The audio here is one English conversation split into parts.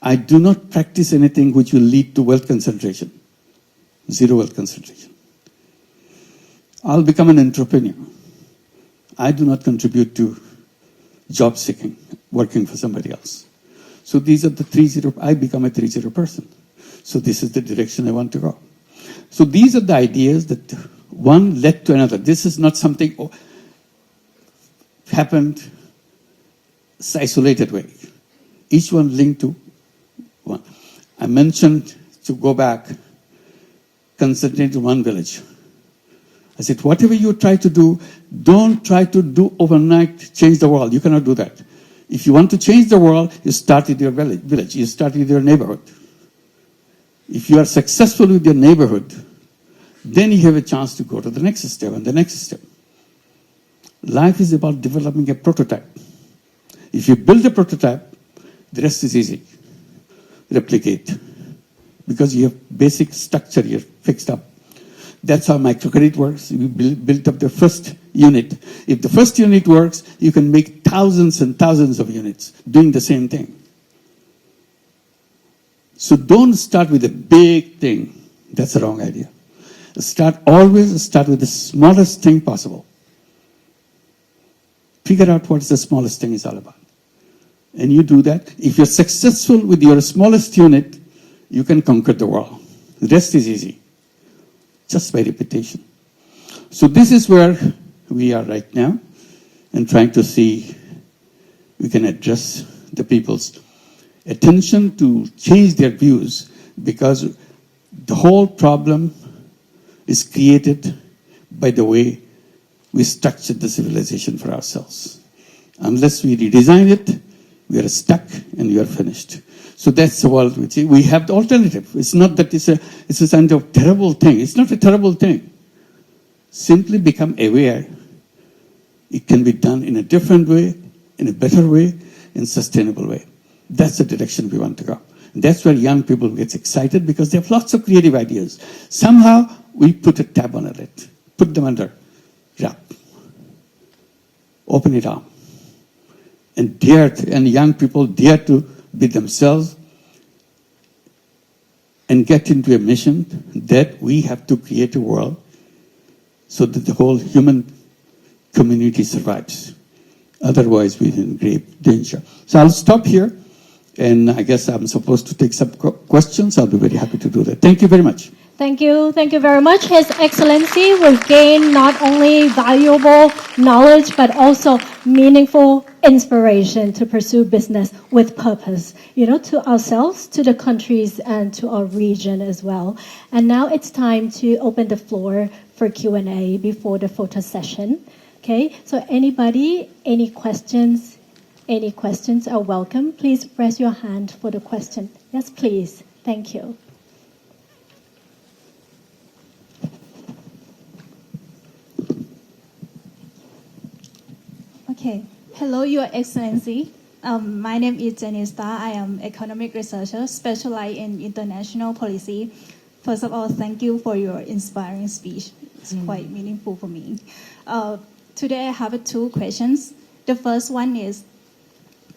I do not practice anything which will lead to wealth concentration. Zero wealth concentration. I'll become an entrepreneur. I do not contribute to job seeking, working for somebody else. So these are the 3-0, I become a 3-0 person. So this is the direction I want to go. So these are the ideas that one led to another. This is not something happened isolated way. Each one linked to one. I mentioned to go back, concentrate in one village. I said, whatever you try to do, don't try to do overnight, change the world. You cannot do that. If you want to change the world, you start with your village. You start with your neighborhood. If you are successful with your neighborhood, then you have a chance to go to the next step and the next step. Life is about developing a prototype. If you build a prototype, the rest is easy. Replicate. Because you have basic structure here fixed up. That's how microcredit works. You built up the first unit. If the first unit works, you can make thousands and thousands of units doing the same thing. So don't start with a big thing. That's the wrong idea. Always start with the smallest thing possible. Figure out what the smallest thing is all about. And you do that. If you're successful with your smallest unit, you can conquer the world. The rest is easy. Just by repetition. So this is where we are right now, and trying to see we can address the people's attention to change their views, because the whole problem is created by the way we structured the civilization for ourselves. Unless we redesign it, we are stuck and we are finished. So that's the world we see. We have the alternative. It's not that it's a kind of terrible thing. It's not a terrible thing. Simply become aware. It can be done in a different way, in a better way, in a sustainable way. That's the direction we want to go. And that's where young people get excited, because they have lots of creative ideas. Somehow we put a tab on it, put them under wrap, open it up, and young people dare to be themselves and get into a mission that we have to create a world so that the whole human community survives. Otherwise, we're in grave danger. So I'll stop here, and I guess I'm supposed to take some questions. I'll be very happy to do that. Thank you very much. Thank you very much. His Excellency will gain not only valuable knowledge, but also meaningful inspiration to pursue business with purpose, to ourselves, to the countries, and to our region as well. And now it's time to open the floor for Q&A before the photo session. Okay, so anybody, any questions are welcome. Please raise your hand for the question. Yes, please. Thank you. Okay. Hello, Your Excellency. My name is Jenny Starr. I am economic researcher specialized in international policy. First of all, thank you for your inspiring speech. It's quite meaningful for me. Today I have two questions. The first one is,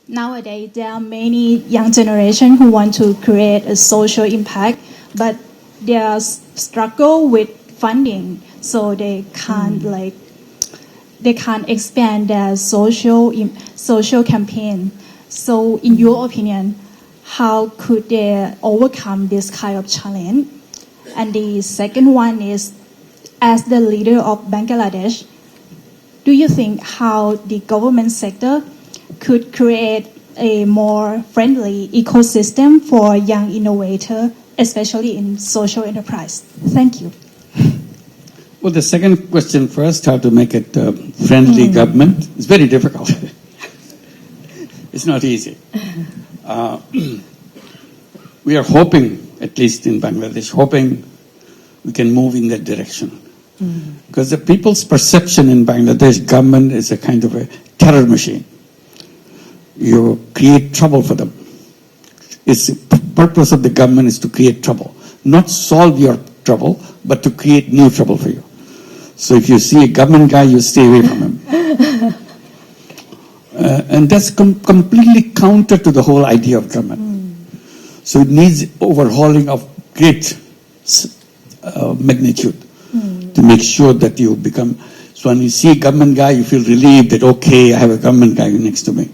nowadays there are many young generation who want to create a social impact, but they are struggle with funding, so they can't expand their social campaign. So in your opinion, how could they overcome this kind of challenge? And the second one is, as the leader of Bangladesh, do you think how the government sector could create a more friendly ecosystem for young innovators, especially in social enterprise? Thank you. Well, the second question first, how to make it friendly government, is very difficult. It's not easy. We are hoping, at least in Bangladesh, we can move in that direction. Because the people's perception in Bangladesh government is a kind of a terror machine. You create trouble for them. It's the purpose of the government is to create trouble, not solve your trouble, but to create new trouble for you. So if you see a government guy, you stay away from him. And that's completely counter to the whole idea of government. So it needs overhauling of great magnitude to make sure that you become. So when you see a government guy, you feel relieved that, okay, I have a government guy next to me.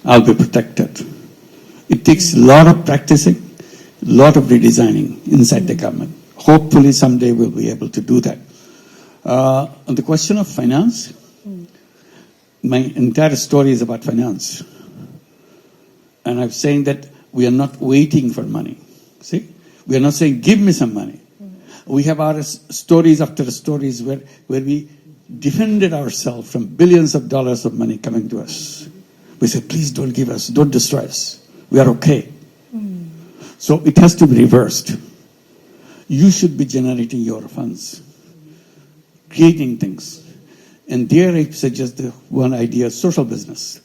I'll be protected. It takes a lot of practicing, a lot of redesigning inside the government. Hopefully someday we'll be able to do that. On the question of finance, my entire story is about finance. And I'm saying that we are not waiting for money. See? We are not saying, give me some money. We have our stories after stories where we defended ourselves from billions of dollars of money coming to us. We said, please don't give us, don't destroy us. We are okay. So it has to be reversed. You should be generating your funds, creating things. And there I suggest the one idea, social business.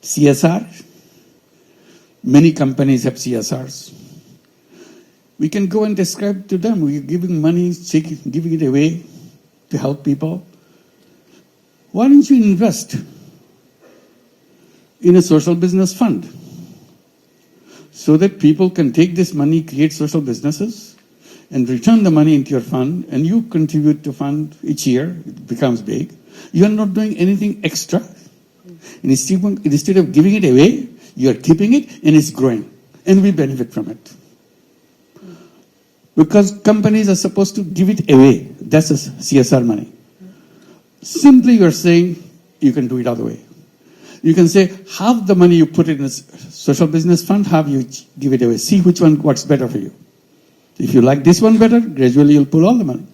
CSR. Many companies have CSRs. We can go and describe to them. We're giving money, giving it away to help people. Why don't you invest in a social business fund so that people can take this money, create social businesses, and return the money into your fund, and you contribute to fund each year. It becomes big. You are not doing anything extra. And instead of giving it away, you are keeping it, and it's growing. And we benefit from it. Because companies are supposed to give it away. That's a CSR money. Simply you are saying you can do it other way. You can say half the money you put in a social business fund, half you give it away. See which one works better for you. If you like this one better, gradually you'll pull all the money.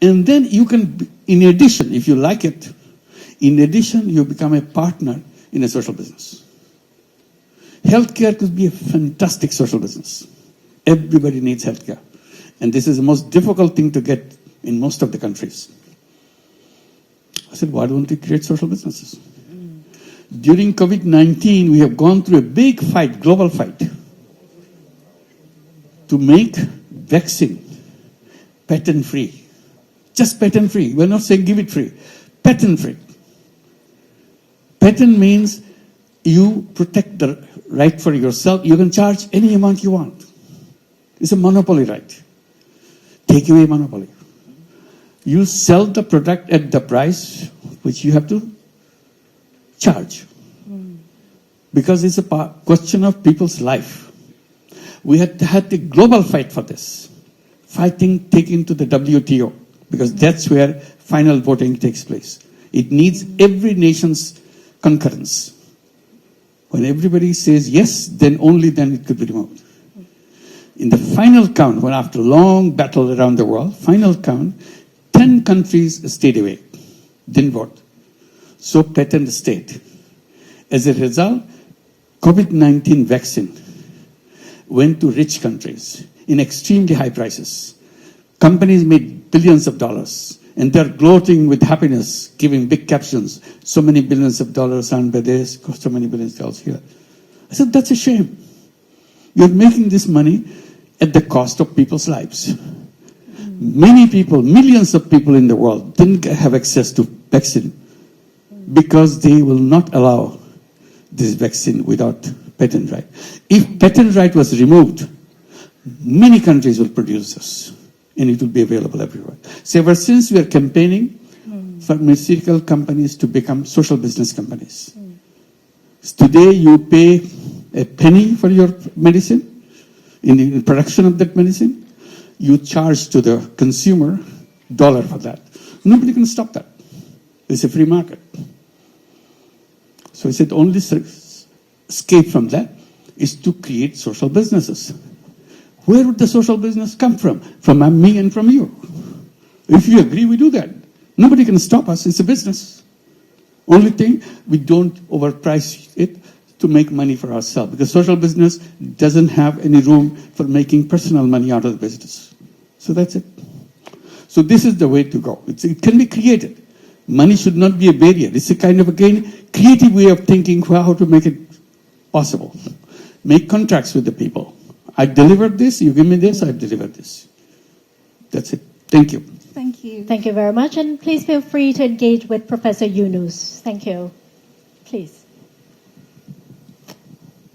And then you can, in addition, if you like it, in addition, you become a partner in a social business. Healthcare could be a fantastic social business. Everybody needs healthcare. And this is the most difficult thing to get in most of the countries. I said, why don't we create social businesses? During COVID-19, we have gone through a big fight, global fight, to make vaccine patent-free. Just patent-free. We're not saying give it free. Patent-free. Patent means you protect the right for yourself. You can charge any amount you want. It's a monopoly right. Take away monopoly. You sell the product at the price which you have to charge. Because it's a question of people's life. We had a global fight for this. Fighting taken to the WTO. Because that's where final voting takes place. It needs every nation's concurrence. When everybody says yes, then only then it could be removed. In the final count, when after a long battle around the world, final count, 10 countries stayed away, didn't vote. So patent stayed. As a result, COVID-19 vaccine went to rich countries in extremely high prices. Companies made billions of dollars, and they're gloating with happiness, giving big captions. So many billions of dollars earned by this, so many billions of dollars here. I said, that's a shame. You're making this money at the cost of people's lives. Many people, millions of people in the world didn't have access to vaccine because they will not allow this vaccine without patent right. If patent right was removed, many countries will produce this and it will be available everywhere. So ever since we are campaigning pharmaceutical companies to become social business companies. Today you pay a penny for your medicine. In the production of that medicine, you charge to the consumer $1 for that. Nobody can stop that. It's a free market. So I said only escape from that is to create social businesses. Where would the social business come from? From me and from you. If you agree, we do that. Nobody can stop us. It's a business. Only thing, we don't overprice it to make money for ourselves. Because social business doesn't have any room for making personal money out of the business. So that's it. So this is the way to go. It can be created. Money should not be a barrier. It's a kind of, again, creative way of thinking how to make it possible. Make contracts with the people. I delivered this, you give me this, I delivered this. That's it. Thank you. Thank you. Thank you very much. And please feel free to engage with Professor Yunus. Thank you. Please.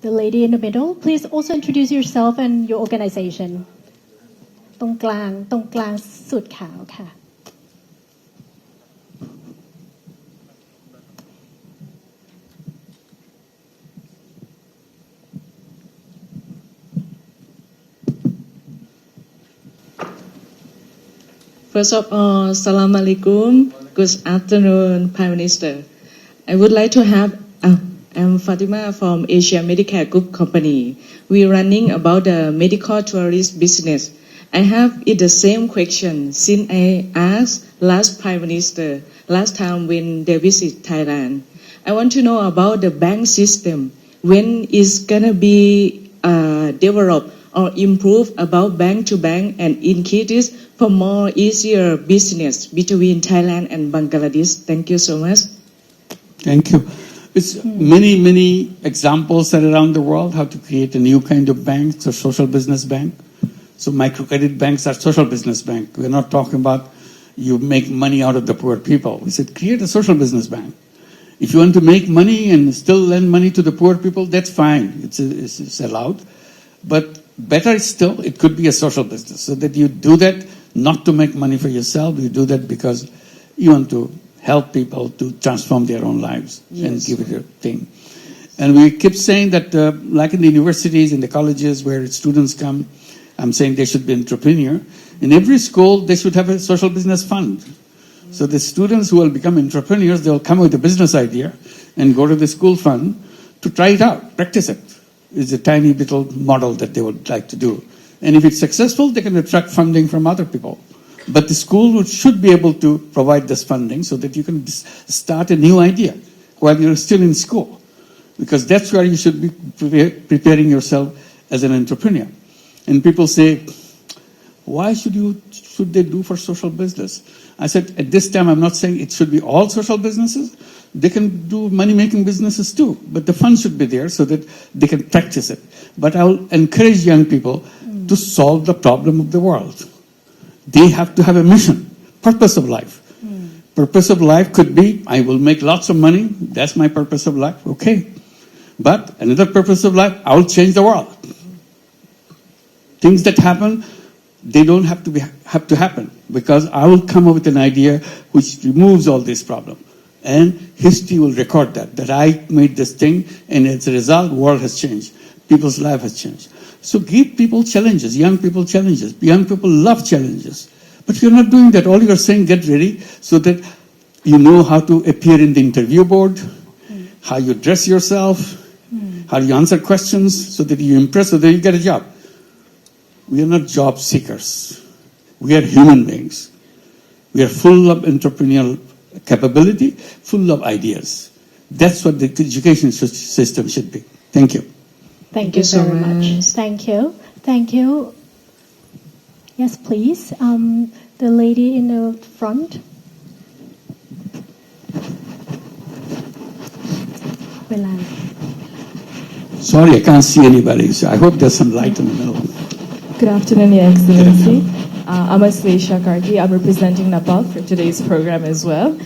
The lady in the middle, please also introduce yourself and your organization. ตรงกลางสุดขาวค่ะ First of all, Salam Alaikum. Good afternoon, Prime Minister. I would like to have, I'm Fatima from Asia Medicare Group Company. We're running about the medical tourist business. I have it the same question since I asked last Prime Minister, last time when they visit Thailand. I want to know about the bank system. When is gonna be developed or improved about bank to bank and increase for more easier business between Thailand and Bangladesh. Thank you so much. Thank you. It's many examples are around the world how to create a new kind of bank, it's a social business bank. So microcredit banks are social business bank. We're not talking about you make money out of the poor people. We said create a social business bank. If you want to make money and still lend money to the poor people, that's fine. It's allowed. But better still, it could be a social business, so that you do that not to make money for yourself. You do that because you want to help people to transform their own lives and give it a thing. And we keep saying that, like in the universities, in the colleges where students come, I'm saying they should be entrepreneur. In every school, they should have a social business fund. So the students who will become entrepreneurs, they'll come with a business idea and go to the school fund to try it out, practice it. It's a tiny little model that they would like to do. And if it's successful, they can attract funding from other people. But the school should be able to provide this funding so that you can start a new idea while you're still in school. Because that's where you should be preparing yourself as an entrepreneur. And people say, why should they do for social business? I said, at this time, I'm not saying it should be all social businesses. They can do money-making businesses too, but the fund should be there so that they can practice it. But I will encourage young people to solve the problem of the world. They have to have a mission, purpose of life. Purpose of life could be, I will make lots of money. That's my purpose of life. Okay. But another purpose of life, I will change the world. Things that happen, they don't have to happen, because I will come up with an idea which removes all these problems. And history will record that I made this thing, and as a result, the world has changed. People's life has changed. So give people challenges, young people challenges. Young people love challenges. But you're not doing that. All you're saying, get ready so that you know how to appear in the interview board, how you dress yourself, how you answer questions so that you impress, so that you get a job. We are not job seekers. We are human beings. We are full of entrepreneurial capability, full of ideas. That's what the education system should be. Thank you. Thank you so much. Thank you. Thank you. Yes, please. The lady in the front. Sorry, I can't see anybody. So I hope there's some light in the middle. Good afternoon, Your Excellency. I'm Aslesha Karki. I'm representing Nepal for today's program as well.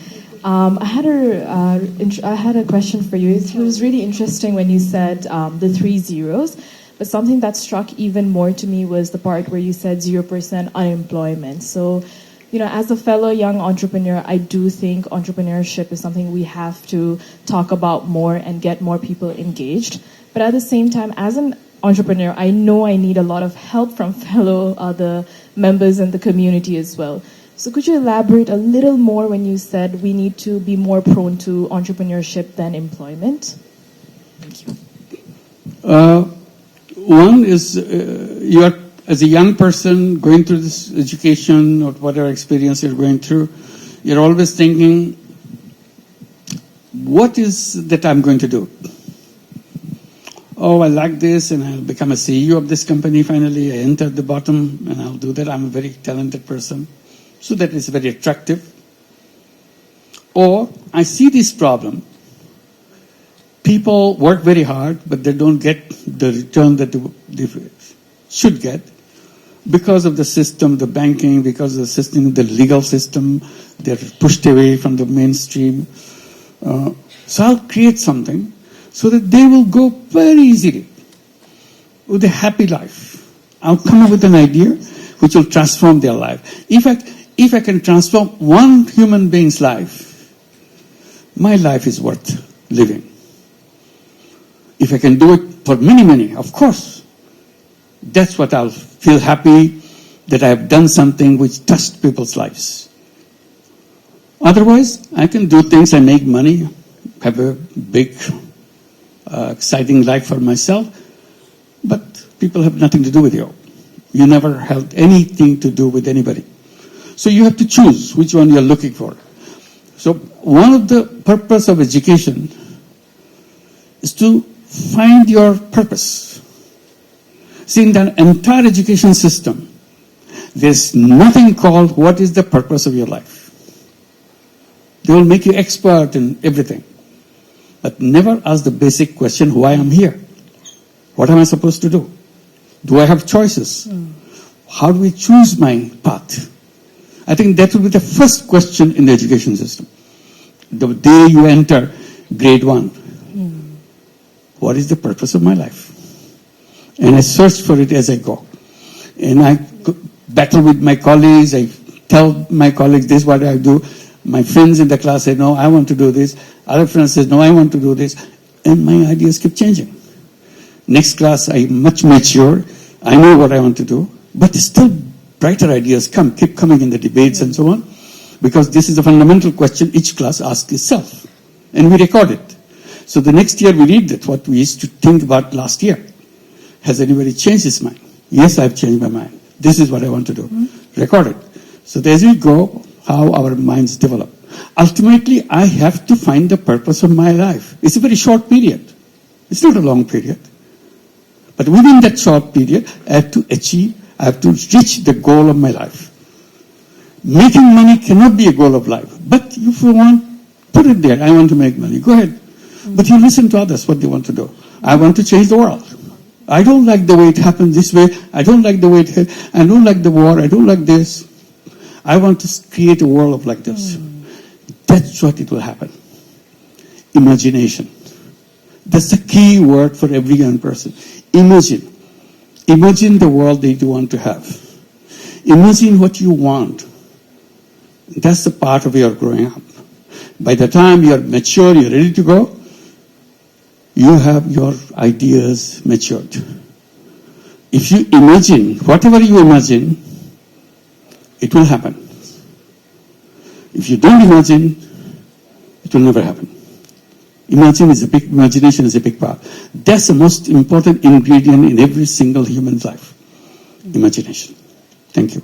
I had a question for you. It was really interesting when you said the 3 zeros, but something that struck even more to me was the part where you said 0% unemployment. So, as a fellow young entrepreneur, I do think entrepreneurship is something we have to talk about more and get more people engaged. But at the same time, as an entrepreneur, I know I need a lot of help from fellow other members in the community as well. So could you elaborate a little more when you said we need to be more prone to entrepreneurship than employment? Thank you. One is you are, as a young person going through this education or whatever experience you're going through, you're always thinking, what is that I'm going to do? Oh, I like this, and I'll become a CEO of this company finally. I enter the bottom, and I'll do that. I'm a very talented person. So that is very attractive. Or I see this problem. People work very hard, but they don't get the return that they should get because of the system, the banking, because of the system, the legal system. They're pushed away from the mainstream. So I'll create something so that they will go very easily with a happy life. I'll come up with an idea which will transform their life. If I can transform one human being's life, my life is worth living. If I can do it for many, many, of course, that's what I'll feel happy that I have done something which touched people's lives. Otherwise, I can do things, I make money, have a big, exciting life for myself, but people have nothing to do with you. You never held anything to do with anybody. So you have to choose which one you're looking for. So one of the purpose of education is to find your purpose. See, in the entire education system, there's nothing called what is the purpose of your life. They will make you expert in everything, but never ask the basic question, why I'm here? What am I supposed to do? Do I have choices? How do we choose my path? I think that will be the first question in the education system. The day you enter grade 1, what is the purpose of my life? And I search for it as I go. And I battle with my colleagues. I tell my colleagues, this is what I do. My friends in the class say, no, I want to do this. Other friends say, no, I want to do this. And my ideas keep changing. Next class, I'm much mature. I know what I want to do. But still, brighter ideas keep coming in the debates and so on. Because this is a fundamental question each class asks itself. And we record it. So the next year we read that, what we used to think about last year. Has anybody changed his mind? Yes, I've changed my mind. This is what I want to do. Record it. So as we go, how our minds develop. Ultimately, I have to find the purpose of my life. It's a very short period. It's not a long period. But within that short period, I have to reach the goal of my life. Making money cannot be a goal of life. But if you want, put it there. I want to make money. Go ahead. But you listen to others, what they want to do. I want to change the world. I don't like the way it happens this way. I don't like the way I don't like the war. I don't like this. I want to create a world like this. That's what it will happen. Imagination. That's the key word for every young person. Imagine. Imagine the world that you want to have. Imagine what you want. That's the part of your growing up. By the time you're mature, you're ready to go, you have your ideas matured. If you imagine, whatever you imagine, it will happen. If you don't imagine, it will never happen. Imagination is a big part. That's the most important ingredient in every single human's life. Imagination. Thank you.